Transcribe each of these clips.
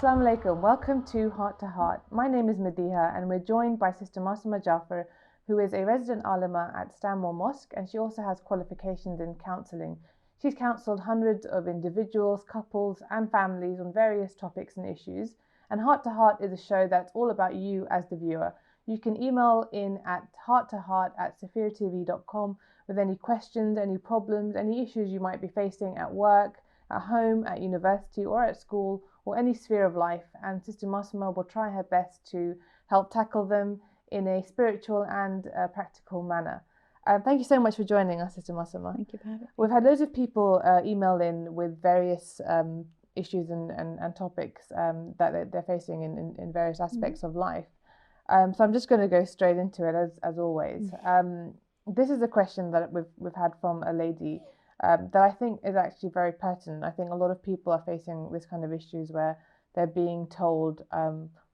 Assalamu alaikum. Welcome to Heart to Heart. My name is Madiha and we're joined by Sister Masuma Jaffer, who is a resident Alima at Stanmore Mosque, and she also has qualifications in counselling. She's counselled hundreds of individuals, couples and families on various topics and issues. And Heart to Heart is a show that's all about you as the viewer. You can email in at hearttoheart@safiratv.com with any questions, any problems, any issues you might be facing at work, at home, at university or at school, or any sphere of life, and Sister Masuma will try her best to help tackle them in a spiritual and practical manner. Thank you so much for joining us, Sister Masuma. Thank you for having me. We've had loads of people email in with various issues and topics that they're facing in various aspects of life. So I'm just going to go straight into it as always. This is a question that we've had from a lady that I think is actually very pertinent. I think a lot of people are facing this kind of issues where they're being told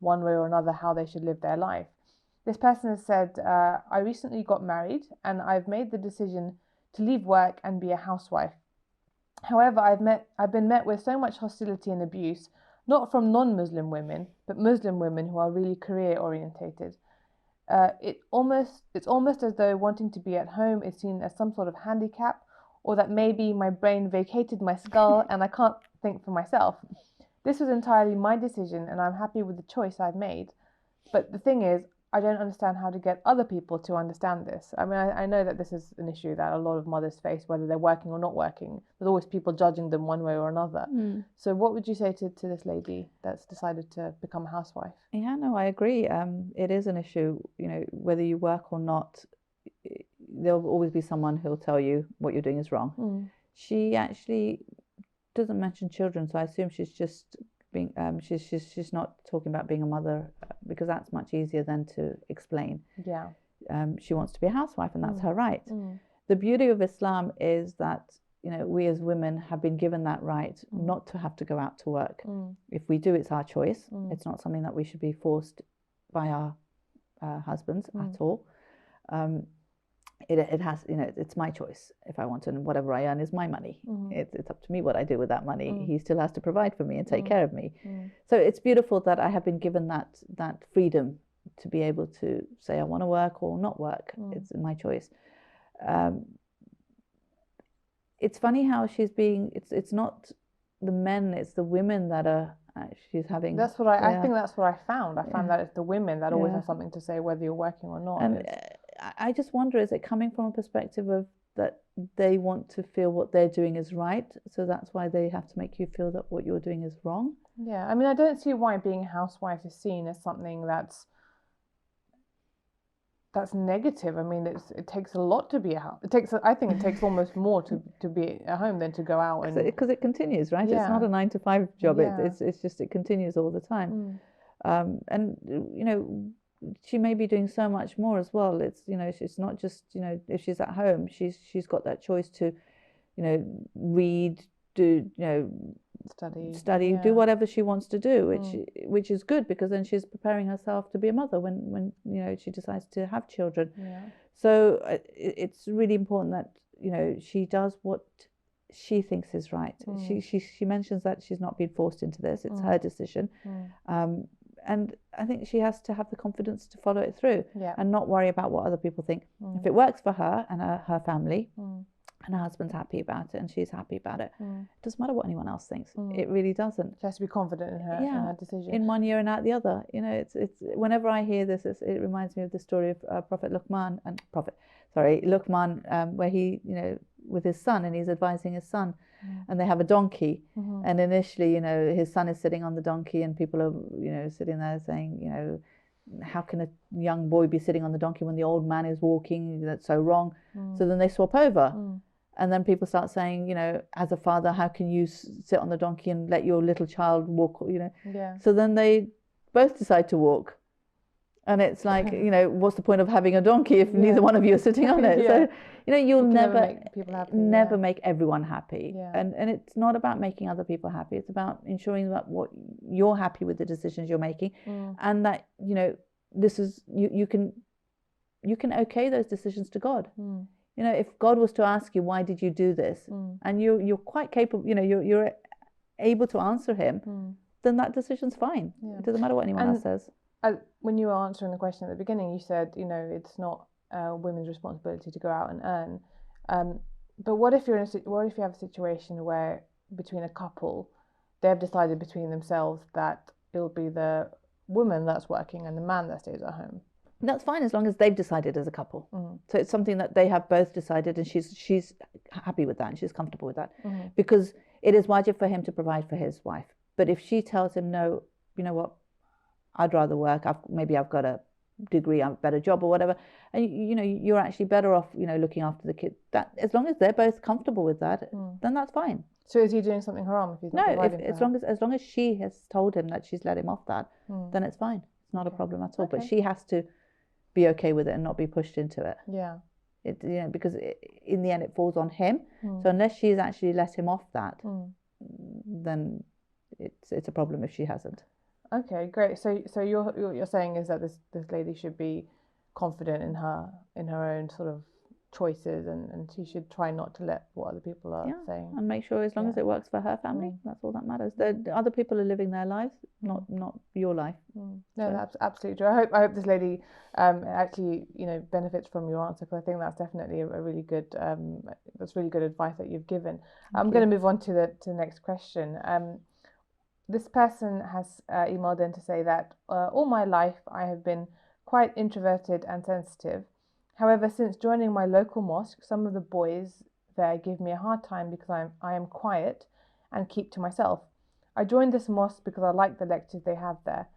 one way or another how they should live their life. This person has said, I recently got married and I've made the decision to leave work and be a housewife. However, I've been met with so much hostility and abuse, not from non-Muslim women, but Muslim women who are really career orientated. It's almost as though wanting to be at home is seen as some sort of handicap, or that maybe my brain vacated my skull and I can't think for myself. This was entirely my decision and I'm happy with the choice I've made. But the thing is, I don't understand how to get other people to understand this. I mean, I know that this is an issue that a lot of mothers face, whether they're working or not working. There's always people judging them one way or another. So what would you say to this lady that's decided to become a housewife? Yeah, no, I agree. It is an issue, whether you work or not. There'll always be someone who'll tell you what you're doing is wrong. She actually doesn't mention children, so I assume she's just being she's not talking about being a mother, because that's much easier than to explain. Yeah. She wants to be a housewife and that's her right. The beauty of Islam is that we as women have been given that right not to have to go out to work. If we do, it's our choice. It's not something that we should be forced by our husbands at all. It has, it's my choice if I want to, and whatever I earn is my money. It's up to me what I do with that money. He still has to provide for me and take care of me. So it's beautiful that I have been given that freedom to be able to say I want to work or not work. It's my choice. It's funny how she's being. It's not the men, it's the women that are. She's having. That's what I think. That's what I found. I found that it's the women that always have something to say, whether you're working or not. And I just wonder, is it coming from a perspective of that they want to feel what they're doing is right, so that's why they have to make you feel that what you're doing is wrong? Yeah, I mean, I don't see why being a housewife is seen as something that's negative. I mean, it takes a lot to be a house. I think it takes almost more to be at home than to go out and because it continues, right? Yeah. It's not a 9 to 5 job. Yeah. It's just it continues all the time. And she may be doing so much more as well. It's she's not just if she's at home, she's got that choice to read, do study, do whatever she wants to do, which is good, because then she's preparing herself to be a mother when she decides to have children. So it's really important that she does what she thinks is right. She mentions that she's not been forced into this. It's her decision. And I think she has to have the confidence to follow it through and not worry about what other people think. If it works for her and her family, and her husband's happy about it and she's happy about it, it doesn't matter what anyone else thinks. It really doesn't. She has to be confident in her decision. In one ear and out the other. It's whenever I hear this, it reminds me of the story of Luqman, where he with his son, and he's advising his son. And they have a donkey, and initially, his son is sitting on the donkey, and people are, sitting there saying, how can a young boy be sitting on the donkey when the old man is walking? That's so wrong. So then they swap over, and then people start saying, as a father, how can you sit on the donkey and let your little child walk? So then they both decide to walk. And it's like, what's the point of having a donkey if neither one of you are sitting on it? So, you'll never make people happy, make everyone happy. And it's not about making other people happy. It's about ensuring that what you're happy with the decisions you're making, and that, this is, you can okay those decisions to God. If God was to ask you, why did you do this? And you're quite capable, you're able to answer him, then that decision's fine. It doesn't matter what anyone else says. When you were answering the question at the beginning, you said, it's not women's responsibility to go out and earn. But what if you have a situation where between a couple, they've decided between themselves that it'll be the woman that's working and the man that stays at home? That's fine as long as they've decided as a couple. So it's something that they have both decided, and she's happy with that and she's comfortable with that, because it is wajib for him to provide for his wife. But if she tells him, no, you know what, I'd rather work, maybe I've got a degree, I'm a better job or whatever, and you're actually better off looking after the kid, that as long as they're both comfortable with that, then that's fine. So is he doing something haram if he's not providing for her? As long as she has told him that she's let him off that, then it's fine. It's not a problem at all. But she has to be okay with it and not be pushed into it. Yeah. Because in the end it falls on him. So unless she's actually let him off that, then it's a problem if she hasn't. Okay, great. So you're saying is that this lady should be confident in her own sort of choices, and she should try not to let what other people are saying, and make sure as long as it works for her family, that's all that matters. The other people are living their lives, not your life. No, that's absolutely true. I hope this lady actually benefits from your answer, because I think that's definitely a really good that's really good advice that you've given. I'm going to move on to the next question. This person has emailed in to say that all my life I have been quite introverted and sensitive. However, since joining my local mosque, some of the boys there give me a hard time because I am quiet and keep to myself. I joined this mosque because I like the lectures they have there.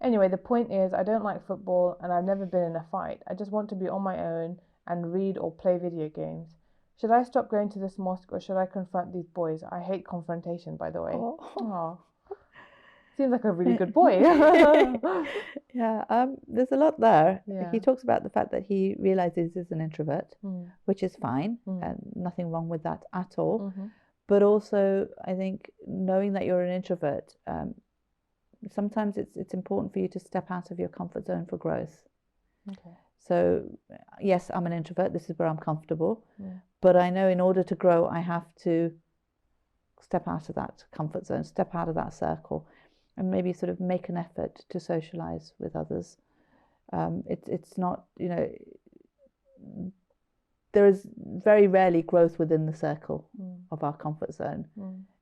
Anyway, the point is I don't like football and I've never been in a fight. I just want to be on my own and read or play video games. Should I stop going to this mosque or should I confront these boys? I hate confrontation, by the way. Oh. Seems like a really good boy. There's a lot there. Yeah. He talks about the fact that he realizes he's an introvert, which is fine, and nothing wrong with that at all. But also, I think knowing that you're an introvert, sometimes it's important for you to step out of your comfort zone for growth. Okay. So, yes, I'm an introvert. This is where I'm comfortable. But I know in order to grow, I have to step out of that comfort zone, step out of that circle, and maybe sort of make an effort to socialize with others. It's not, there is very rarely growth within the circle of our comfort zone.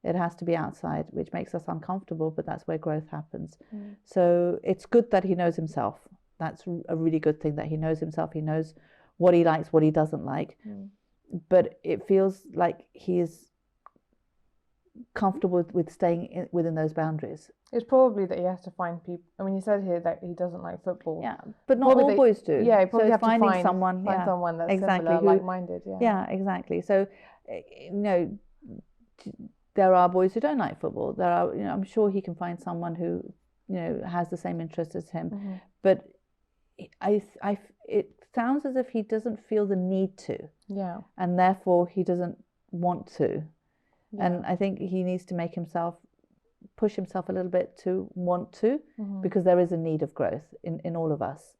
It has to be outside, which makes us uncomfortable, but that's where growth happens. So it's good that he knows himself. That's a really good thing, that he knows himself. He knows what he likes, what he doesn't like. But it feels like he is comfortable with staying within those boundaries. It's probably that he has to find people. I mean, he said here that he doesn't like football. Yeah, but not all boys do. Yeah, probably so have finding to find someone that's exactly, similar, like-minded. Yeah, exactly. So, there are boys who don't like football. There are, I'm sure he can find someone who, has the same interest as him. But it sounds as if he doesn't feel the need to. Yeah. And therefore he doesn't want to. Yeah. And I think he needs to push himself a little bit to want to, because there is a need of growth in all of us.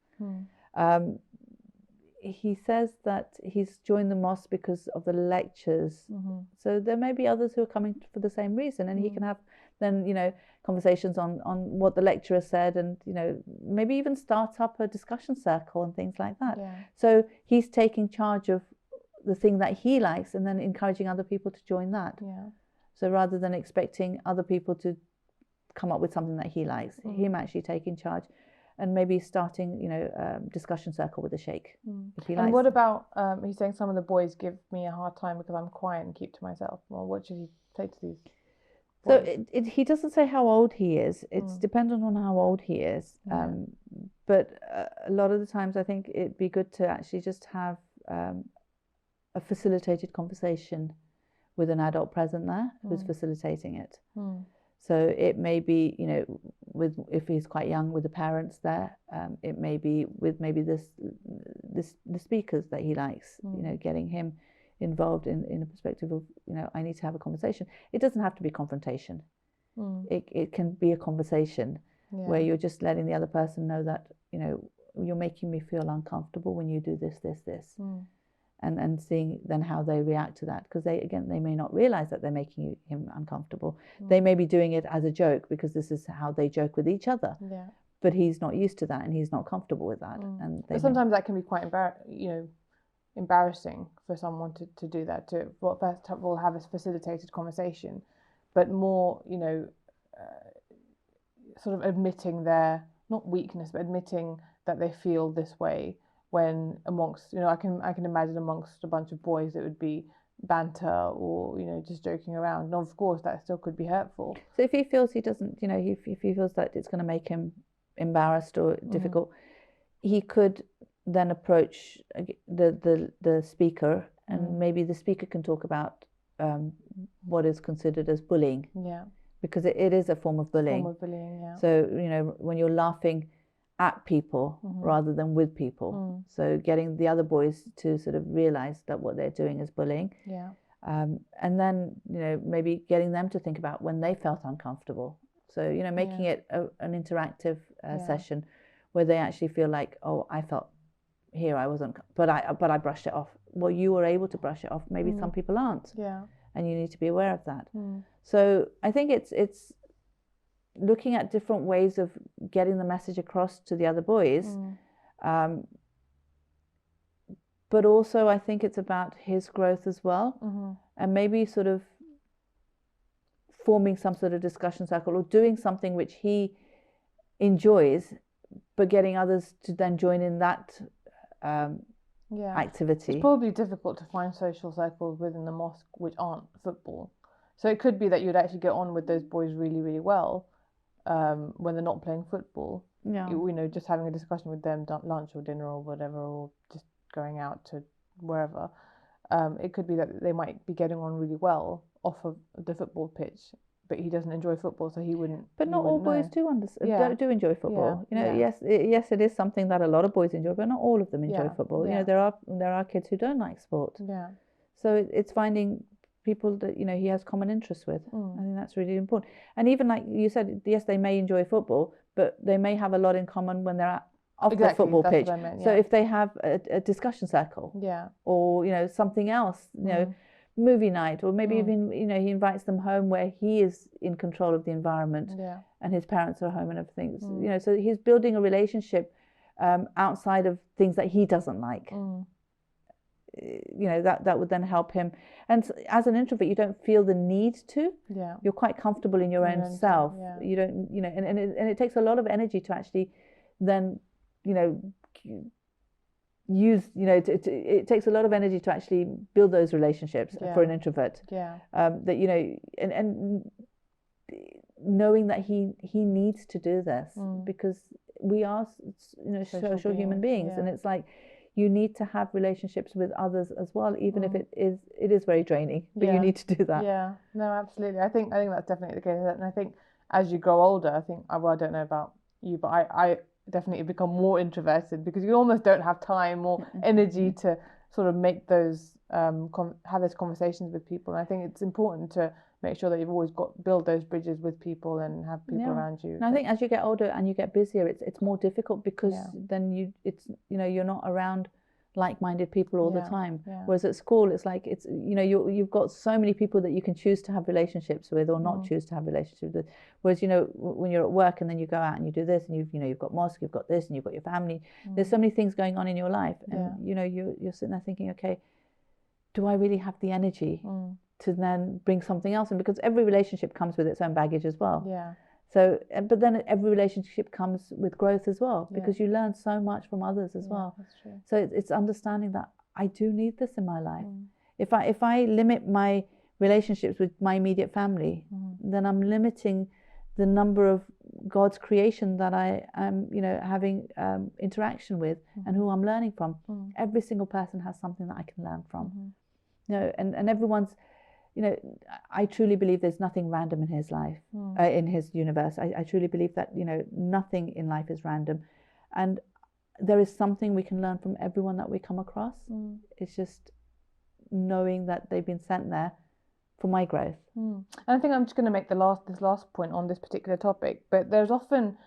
He says that he's joined the mosque because of the lectures. So there may be others who are coming for the same reason, and he can have then, conversations on what the lecturer said, and, maybe even start up a discussion circle and things like that. Yeah. So he's taking charge of the thing that he likes and then encouraging other people to join that. Yeah. So rather than expecting other people to come up with something that he likes, him actually taking charge and maybe starting, discussion circle with the sheikh. If he likes. And what about, he's saying some of the boys give me a hard time because I'm quiet and keep to myself. Well, what should he say to these boys? So he doesn't say how old he is. It's dependent on how old he is. But a lot of the times I think it'd be good to actually just have a facilitated conversation with an adult present there who's facilitating it. So it may be, if he's quite young, with the parents there. It may be with maybe the speakers that he likes. Getting him involved in a perspective of, I need to have a conversation. It doesn't have to be confrontation. It can be a conversation where you're just letting the other person know that, you're making me feel uncomfortable when you do this. and seeing then how they react to that, because they may not realize that they're making him uncomfortable. They may be doing it as a joke because this is how they joke with each other. Yeah. But he's not used to that and he's not comfortable with that. And but sometimes that can be quite embarrassing for someone to do that, to first of all have a facilitated conversation, but more sort of admitting their not weakness, but admitting that they feel this way when amongst I can imagine amongst a bunch of boys it would be banter or just joking around, and of course that still could be hurtful. So if he feels he doesn't if he feels that it's going to make him embarrassed or difficult, he could then approach the speaker, and maybe the speaker can talk about what is considered as bullying. Yeah. Because it is a form of bullying. Yeah. So when you're laughing at people rather than with people. So getting the other boys to sort of realize that what they're doing is bullying. Yeah. And then maybe getting them to think about when they felt uncomfortable. So making it an interactive session where they actually feel like, oh, I felt here I wasn't, but I brushed it off. Well, you were able to brush it off. Maybe some people aren't. Yeah. And you need to be aware of that. So I think it's looking at different ways of getting the message across to the other boys. But also I think it's about his growth as well. And maybe sort of forming some sort of discussion circle or doing something which he enjoys, but getting others to then join in that activity. It's probably difficult to find social circles within the mosque which aren't football. So it could be that you'd actually get on with those boys really, really well when they're not playing football. Yeah. Just having a discussion with them, lunch or dinner or whatever, or just going out to wherever. It could be that they might be getting on really well off of the football pitch, but he doesn't enjoy football, so he wouldn't. But not all boys do enjoy football. Yes, it is something that a lot of boys enjoy, but not all of them enjoy football. There are kids who don't like sport. Yeah. So it's finding people that he has common interests with. I think that's really important. And even like you said, yes, they may enjoy football, but they may have a lot in common when they're off the football pitch. What I meant, So if they have a discussion circle, or something else, movie night, or maybe even he invites them home where he is in control of the environment, and his parents are home and everything. So he's building a relationship outside of things that he doesn't like. That would then help him. And as an introvert, you don't feel the need to. Yeah. You're quite comfortable in your own self. Yeah. You don't, and it takes a lot of energy to actually then, use, it takes a lot of energy to actually build those relationships for an introvert. Yeah. That, and knowing that he needs to do this because we are, social human beings, and it's like, you need to have relationships with others as well, even if it is very draining, but you need to do that. Yeah, no, absolutely. I think that's definitely the case. And I think as you grow older, I don't know about you, but I definitely become more introverted because you almost don't have time or energy to sort of make those, have those conversations with people. And I think it's important to make sure that you've always build those bridges with people and have people around you. And I think as you get older and you get busier, it's more difficult because then you're not around like-minded people all the time. Yeah. Whereas at school, it's like you've got so many people that you can choose to have relationships with or not choose to have relationships with. Whereas when you're at work and then you go out and you do this and you've got mosque, you've got this, and you've got your family. There's so many things going on in your life, and you're sitting there thinking, okay, do I really have the energy to then bring something else in? Because every relationship comes with its own baggage as well. Yeah. So, but then every relationship comes with growth as well, because you learn so much from others as well. That's true. So it's understanding that I do need this in my life. If I limit my relationships with my immediate family, then I'm limiting the number of God's creation that I am, having interaction with and who I'm learning from. Every single person has something that I can learn from. And everyone's, I truly believe there's nothing random in his life, in his universe. I truly believe that, nothing in life is random. And there is something we can learn from everyone that we come across. It's just knowing that they've been sent there for my growth. And I think I'm just going to make this last point on this particular topic, but there's often,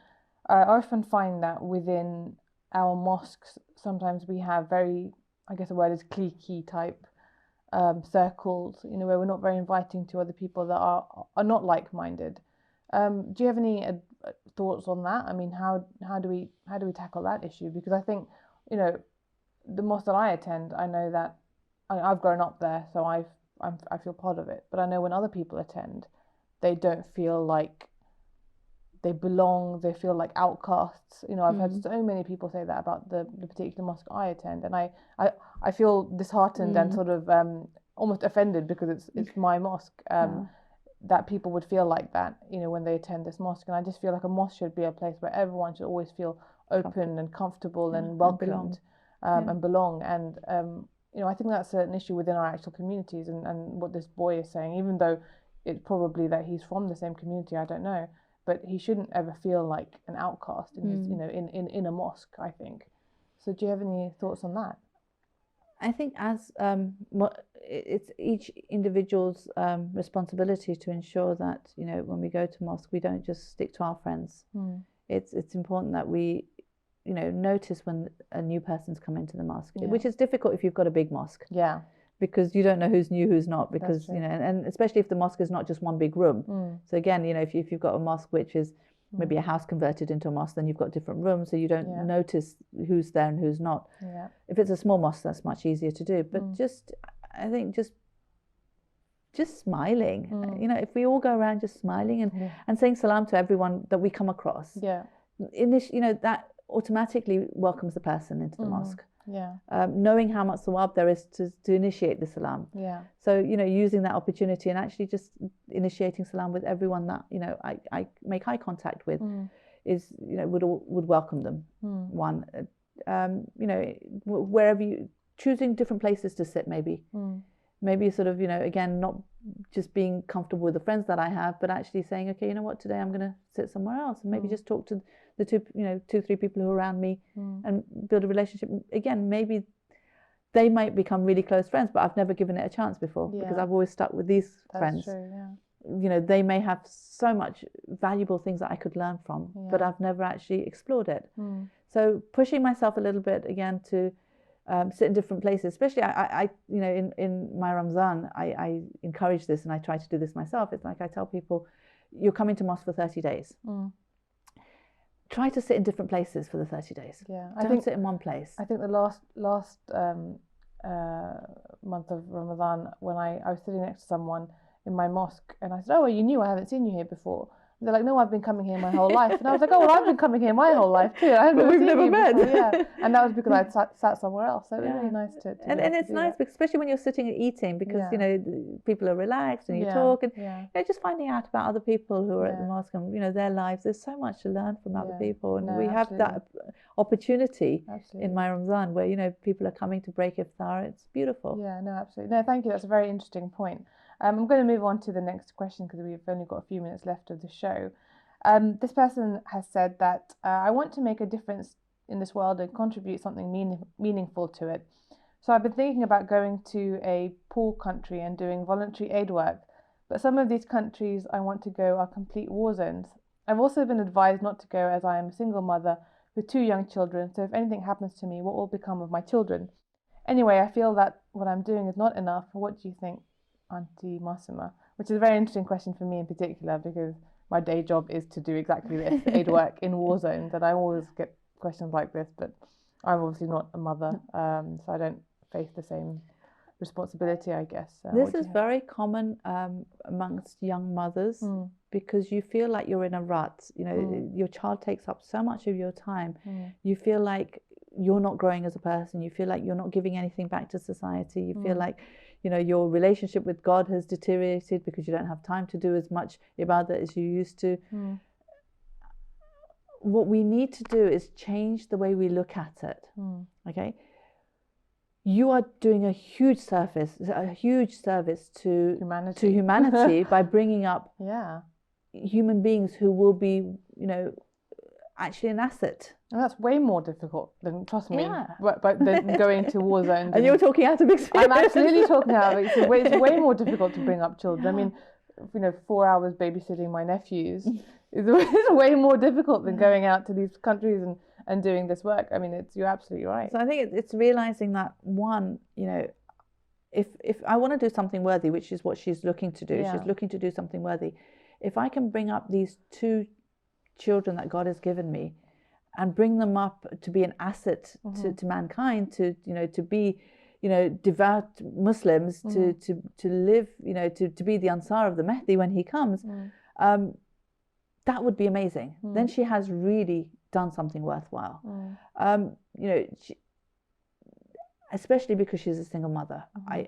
I often find that within our mosques, sometimes we have very I guess the word is cliquey type circles, where we're not very inviting to other people that are not like-minded. Do you have any thoughts on that? I mean, how do we tackle that issue? Because I think, the mosque that I attend, I know that I've grown up there, so I feel part of it. But I know when other people attend, they don't feel like they belong. They feel like outcasts. I've heard so many people say that about the particular mosque I attend, and I feel disheartened and sort of almost offended because it's my mosque. That people would feel like that, when they attend this mosque. And I just feel like a mosque should be a place where everyone should always feel open and comfortable and welcomed and belong. And I think that's an issue within our actual communities. And what this boy is saying, even though it's probably that he's from the same community, I don't know, but he shouldn't ever feel like an outcast in his, in a mosque, I think. So do you have any thoughts on that? I think as it's each individual's responsibility to ensure that when we go to mosque, we don't just stick to our friends. It's important that we notice when a new person's come into the mosque, which is difficult if you've got a big mosque. Yeah. Because you don't know who's new, who's not. Because and especially if the mosque is not just one big room. So again, if you've got a mosque which is maybe a house converted into a mosque, then you've got different rooms, so you don't notice who's there and who's not. If it's a small mosque, that's much easier to do. But I think just smiling. If we all go around just smiling and saying salam to everyone that we come across, that automatically welcomes the person into the mosque. Knowing how much sawab there is to initiate the salam. So using that opportunity and actually just initiating salam with everyone that I make eye contact with is would welcome them. One, wherever you choosing different places to sit, maybe sort of again, not just being comfortable with the friends that I have, but actually saying, okay, today I'm going to sit somewhere else and maybe just talk to the two, three people who are around me and build a relationship. Again, maybe they might become really close friends, but I've never given it a chance before because I've always stuck with these friends. True, yeah. They may have so much valuable things that I could learn from, but I've never actually explored it. So pushing myself a little bit again to sit in different places, especially I in my Ramzan, I encourage this and I try to do this myself. It's like I tell people, you're coming to mosque for 30 days. Try to sit in different places for the 30 days. Don't sit in one place. I think the last month of Ramadan, when I was sitting next to someone in my mosque, and I said, "Oh, well, you knew I haven't seen you here before." And they're like, "No, I've been coming here my whole life." And I was like, "Oh, well, I've been coming here my whole life too. We've never met." And that was because I'd sat somewhere else. So it was really nice to and it's nice, because especially when you're sitting and eating, because people are relaxed and you talk and just finding out about other people who are at the mosque and their lives. There's so much to learn from other people, and we have that opportunity in my Ramzan where people are coming to break iftar. It's beautiful. Yeah, no, absolutely. No, thank you. That's a very interesting point. I'm going to move on to the next question because we've only got a few minutes left of the show. This person has said that I want to make a difference in this world and contribute something meaningful to it. So I've been thinking about going to a poor country and doing voluntary aid work, but some of these countries I want to go are complete war zones. I've also been advised not to go as I am a single mother with 2 young children, so if anything happens to me, what will become of my children? Anyway, I feel that what I'm doing is not enough. What do you think, Auntie Masuma? Which is a very interesting question for me in particular, because my day job is to do exactly this, aid work in war zones, and I always get questions like this, but I'm obviously not a mother, so I don't face the same responsibility, I guess. This is very common amongst young mothers, because you feel like you're in a rut. Your child takes up so much of your time. You feel like you're not growing as a person. You feel like you're not giving anything back to society. You feel like your relationship with God has deteriorated because you don't have time to do as much ibadah as you used to. What we need to do is change the way we look at it. Okay, you are doing a huge service to humanity by bringing up human beings who will be actually an asset. And that's way more difficult than, trust me, but than going to war zones. And you're talking out of experience. I'm absolutely talking out of experience. It's way more difficult to bring up children. I mean, 4 hours babysitting my nephews is way more difficult than going out to these countries and doing this work. I mean, you're absolutely right. So I think it's realizing that, one, you know, if I want to do something worthy, which is what she's looking to do, she's looking to do something worthy. If I can bring up these two children that God has given me and bring them up to be an asset to mankind, to, you know, to be, you know, devout Muslims, to live, you know, to be the Ansar of the Mahdi when he comes, that would be amazing. Then she has really done something worthwhile. You know, especially because she's a single mother.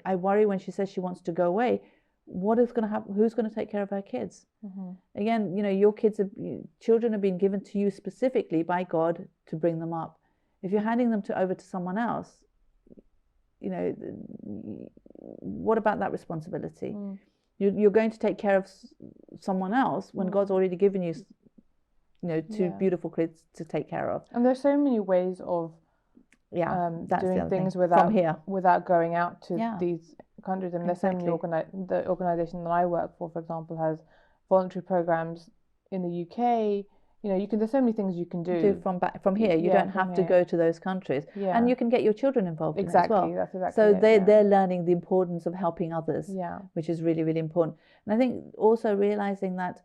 I worry when she says she wants to go away. What is going to happen? Who's going to take care of her kids? Again, you know, your children have been given to you specifically by God to bring them up. If you're handing them over to someone else, you know, what about that responsibility? You're going to take care of someone else when God's already given you, you know, two beautiful kids to take care of. And there's so many ways of doing things without going out to these countries. I mean, there's so many the organisation that I work for example, has voluntary programs in the UK. You know, there's so many things you can do from here. You don't have to go to those countries, and you can get your children involved in it as well. That's exactly so they're learning the importance of helping others, which is really, really important. And I think also realizing that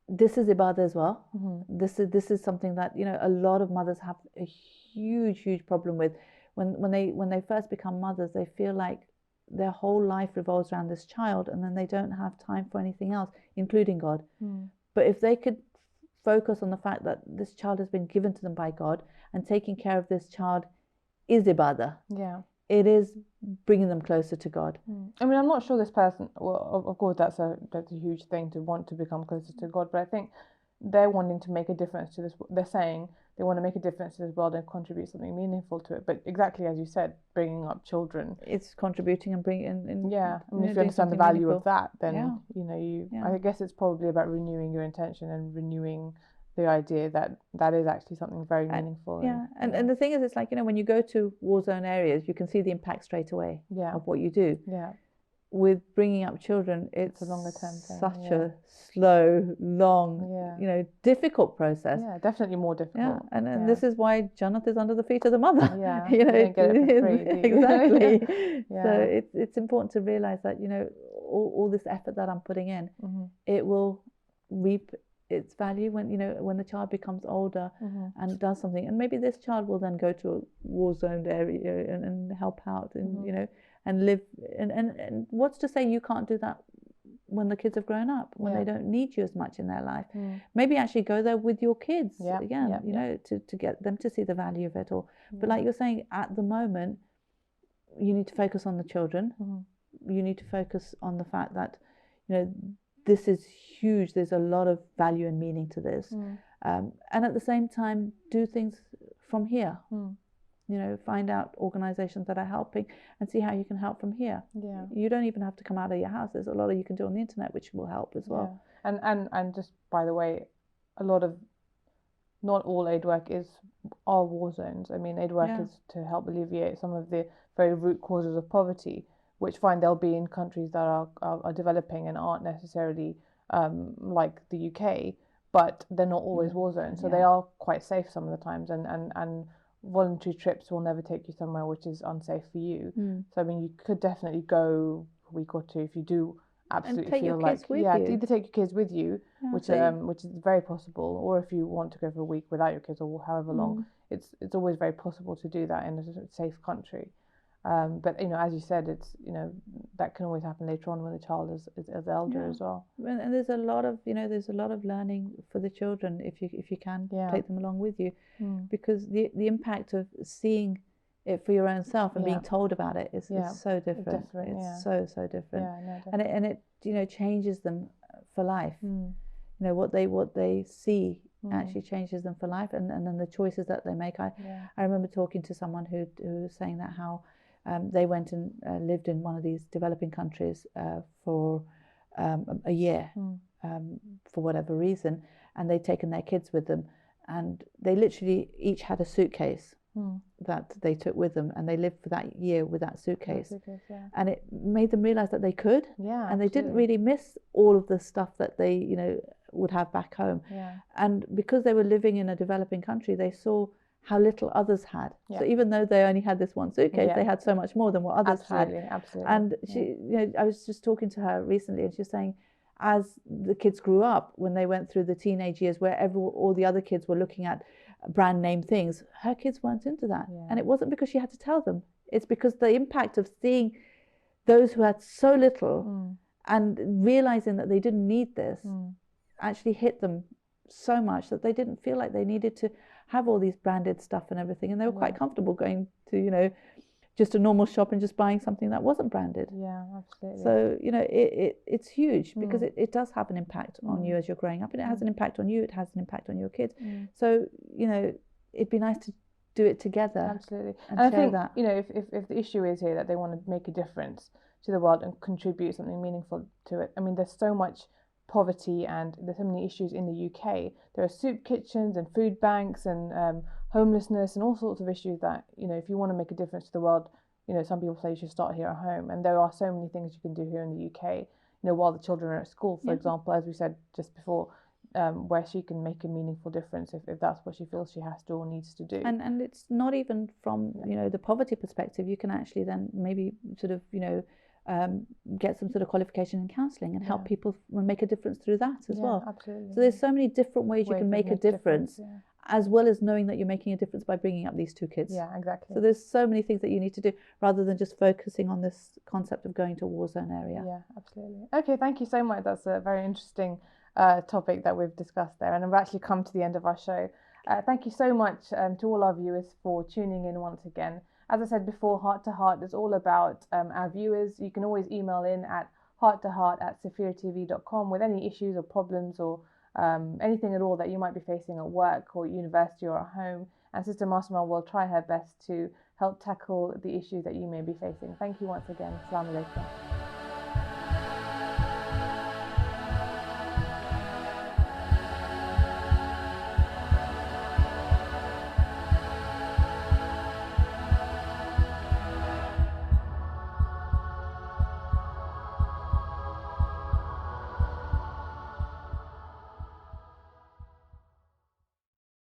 this is ibadah as well. This is something that, you know, a lot of mothers have a huge problem with. When they first become mothers, they feel like their whole life revolves around this child, and then they don't have time for anything else, including God. But if they could focus on the fact that this child has been given to them by God, and taking care of this child is ibadah. It is bringing them closer to God. I mean, I'm not sure this person, well, of course that's a huge thing to want to become closer to God, but I think they're wanting to make a difference to this. They're saying they want to make a difference to this world and contribute something meaningful to it. But exactly as you said, bringing up children, it's contributing and bringing in. I mean, if you understand the value of that, then you know, I guess it's probably about renewing your intention and renewing the idea that is actually something very meaningful. And the thing is, it's like, you know, when you go to war zone areas, you can see the impact straight away of what you do. With bringing up children, it's a longer term thing. Such a slow, long, you know, difficult process. Definitely more difficult. And this is why Jannat is under the feet of the mother. You know, don't get it for free, exactly. So it's important to realize that, you know, all this effort that I'm putting in, it will reap its value when, you know, when the child becomes older and does something. And maybe this child will then go to a war zoned area and help out, and you know, and live. And what's to say you can't do that when the kids have grown up, when they don't need you as much in their life? Maybe actually go there with your kids again, you know, to get them to see the value of it all. But like you're saying, at the moment, you need to focus on the children. You need to focus on the fact that, you know, this is huge. There's a lot of value and meaning to this. And at the same time, do things from here. You know, find out organizations that are helping and see how you can help from here. You don't even have to come out of your house. There's a lot you can do on the internet which will help as well. And just by the way, not all aid work are war zones. I mean, aid work is to help alleviate some of the very root causes of poverty, which they'll be in countries that are developing and aren't necessarily like the UK, but they're not always war zones. So they are quite safe some of the times, and voluntary trips will never take you somewhere which is unsafe for you. So I mean, you could definitely go a week or two if you do absolutely feel like either take your kids with you, which is very possible, or if you want to go for a week without your kids or however long, it's always very possible to do that in a safe country. But, you know, as you said, it's, you know, that can always happen later on when the child is elder as well. And there's a lot of, you know, learning for the children if you can take them along with you, because the impact of seeing it for your own self and being told about it is so different. It's so different. And it you know, changes them for life. You know, what they see actually changes them for life, and then the choices that they make. I remember talking to someone who was saying that how they went and lived in one of these developing countries for a year for whatever reason, and they'd taken their kids with them, and they literally each had a suitcase that they took with them, and they lived for that year with that suitcase. And it made them realize that they could, and they didn't really miss all of the stuff that they, you know, would have back home. Yeah. And because they were living in a developing country, they saw how little others had. Yeah. So even though they only had this one suitcase, Yeah. they had so much more than what others had. Absolutely. And she, you know, I was just talking to her recently, and she was saying, as the kids grew up, when they went through the teenage years, where all the other kids were looking at brand name things, her kids weren't into that. Yeah. And it wasn't because she had to tell them. It's because the impact of seeing those who had so little and realizing that they didn't need this actually hit them so much that they didn't feel like they needed to have all these branded stuff and everything, and they were quite comfortable going to, you know, just a normal shop and just buying something that wasn't branded. Yeah, absolutely. So, you know, it's huge because it does have an impact on you as you're growing up, and it has an impact on you, it has an impact on your kids. So, you know, it'd be nice to do it together. Absolutely. And I share think that. you know, if the issue is here that they want to make a difference to the world and contribute something meaningful to it, I mean, there's so much poverty and there's so many issues in the UK. There are soup kitchens and food banks and homelessness and all sorts of issues that, you know, if you want to make a difference to the world, you know, some people say you should start here at home, and there are so many things you can do here in the UK, you know, while the children are at school, for example, as we said just before, where she can make a meaningful difference if that's what she feels she has to or needs to do. And it's not even from, you know, the poverty perspective. You can actually then maybe sort of, you know, get some sort of qualification in counselling and help people make a difference through that as well. Absolutely. So there's so many different ways you can make a difference, as well as knowing that you're making a difference by bringing up these two kids. Yeah, exactly. So there's so many things that you need to do rather than just focusing on this concept of going to a war zone area. Yeah, absolutely. Okay, thank you so much. That's a very interesting topic that we've discussed there, and we've actually come to the end of our show. Thank you so much to all our viewers for tuning in once again. As I said before, Heart to Heart is all about our viewers. You can always email in at hearttoheart@safiratv.com with any issues or problems or anything at all that you might be facing at work or university or at home. And Sister Masuma will try her best to help tackle the issues that you may be facing. Thank you once again. Assalamu alaikum.